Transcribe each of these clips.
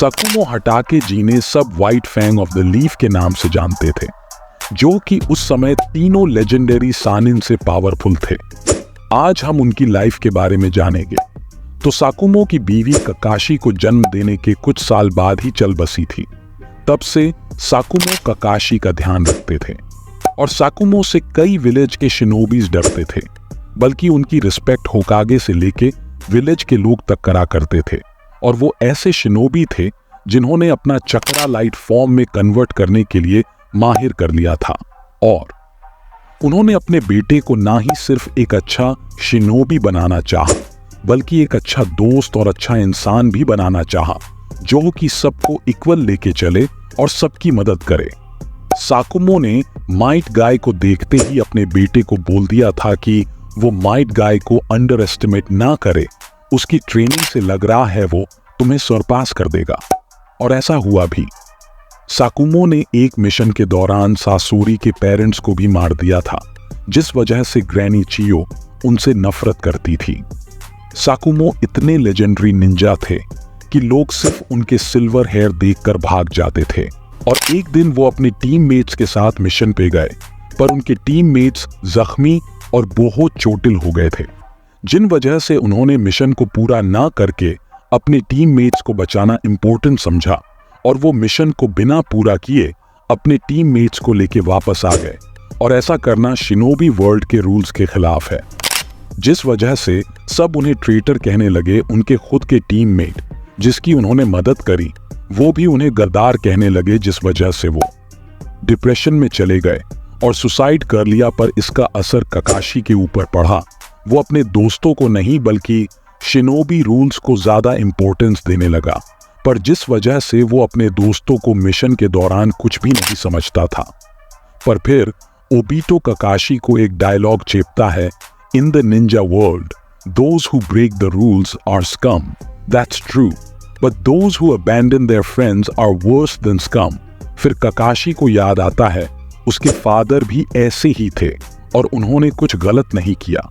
साकुमो हटाके जिन्हें सब white Fang of the leaf के नाम से जानते थे, जो कि उस समय तीनों लेजेंडरी सानिन से पावरफुल थे। आज हम उनकी लाइफ के बारे में जानेंगे। तो साकुमो की बीवी ककाशी को जन्म देने के कुछ साल बाद ही चल बसी थी। तब से साकुमो ककाशी का ध्यान रखते थे और साकुमो से कई विलेज के शिनोबीज डरते थे, बल्कि उनकी रिस्पेक्ट होकागे से लेके विलेज के लोग तक करा करते थे। और वो ऐसे शिनोबी थे जिन्होंने अपना चक्रा लाइट फॉर्म में कन्वर्ट करने के लिए माहिर कर लिया था। और उन्होंने अपने बेटे को ना ही सिर्फ एक अच्छा शिनोबी बनाना चाहा, बल्कि एक अच्छा दोस्त और अच्छा इंसान भी बनाना चाहा, जो कि सबको इक्वल लेके चले और सबकी मदद करे। साकुमो ने माइट गाय को देखते ही अपने बेटे को बोल दिया था कि वो माइट गाय को अंडर एस्टिमेट ना करे। उसकी ट्रेनिंग से लग रहा है वो तुम्हें सरपास कर देगा। और ऐसा हुआ भी। साकुमो ने एक मिशन के दौरान सासोरी के पेरेंट्स को भी मार दिया था, जिस वजह से ग्रैनी चियो उनसे नफरत करती थी। साकुमो इतने लेजेंडरी निंजा थे कि लोग सिर्फ उनके सिल्वर हेयर देखकर भाग जाते थे। और एक दिन वो अपने टीममेट्स के साथ मिशन पे गए, पर उनके टीममेट्स जख्मी और बहुत चोटिल हो गए थे, जिन वजह से उन्होंने मिशन को पूरा ना करके अपने टीममेट्स को बचाना इम्पोर्टेंट समझा और वो मिशन को बिना पूरा किए अपने टीममेट्स को लेके वापस आ गए। और ऐसा करना शिनोबी वर्ल्ड के रूल्स के खिलाफ है, जिस वजह से सब उन्हें ट्रेटर कहने लगे। उनके खुद के टीममेट जिसकी उन्होंने मदद करी, वो भी उन्हें गद्दार कहने लगे, जिस वजह से वो डिप्रेशन में चले गए और सुसाइड कर लिया। पर इसका असर ककाशी के ऊपर पड़ा। वो अपने दोस्तों को नहीं बल्कि शिनोबी रूल्स को ज्यादा इंपॉर्टेंस देने लगा, पर जिस वजह से वो अपने दोस्तों को मिशन के दौरान कुछ भी नहीं समझता था। पर फिर ओबीटो ककाशी को एक डायलॉग चेपता है, in the Ninja world those who break the rules are scum, that's true, but those who abandon their friends are worse than scum. फिर ककाशी को याद आता है उसके फादर भी ऐसे ही थे और उन्होंने कुछ गलत नहीं किया।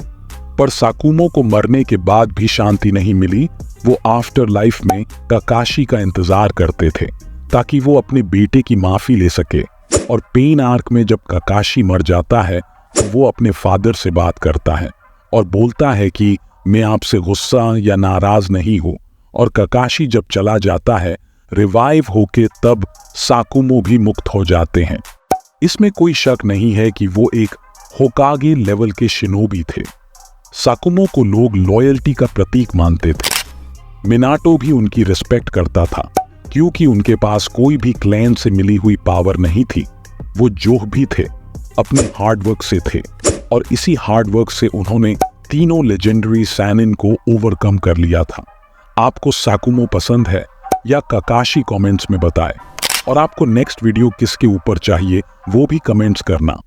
पर साकुमो को मरने के बाद भी शांति नहीं मिली। वो आफ्टर लाइफ में ककाशी का इंतजार करते थे ताकि वो अपने बेटे की माफी ले सके। और पेन आर्क में जब ककाशी मर जाता है तो वो अपने फादर से बात करता है और बोलता है कि मैं आपसे गुस्सा या नाराज नहीं हूं। और ककाशी जब चला जाता है रिवाइव होके, तब साकुमो भी मुक्त हो जाते हैं। इसमें कोई शक नहीं है कि वो एक होकागे लेवल के शिनोबी थे। साकुमो को लोग लॉयल्टी का प्रतीक मानते थे। मिनाटो भी उनकी रिस्पेक्ट करता था, क्योंकि उनके पास कोई भी क्लैन से मिली हुई पावर नहीं थी। वो जो भी थे अपने हार्डवर्क से थे, और इसी हार्डवर्क से उन्होंने तीनों लेजेंडरी सैनिन को ओवरकम कर लिया था। आपको साकुमो पसंद है या ककाशी कमेंट्स में बताएं। और आपको नेक्स्ट वीडियो किसके ऊपर चाहिए वो भी कमेंट्स करना।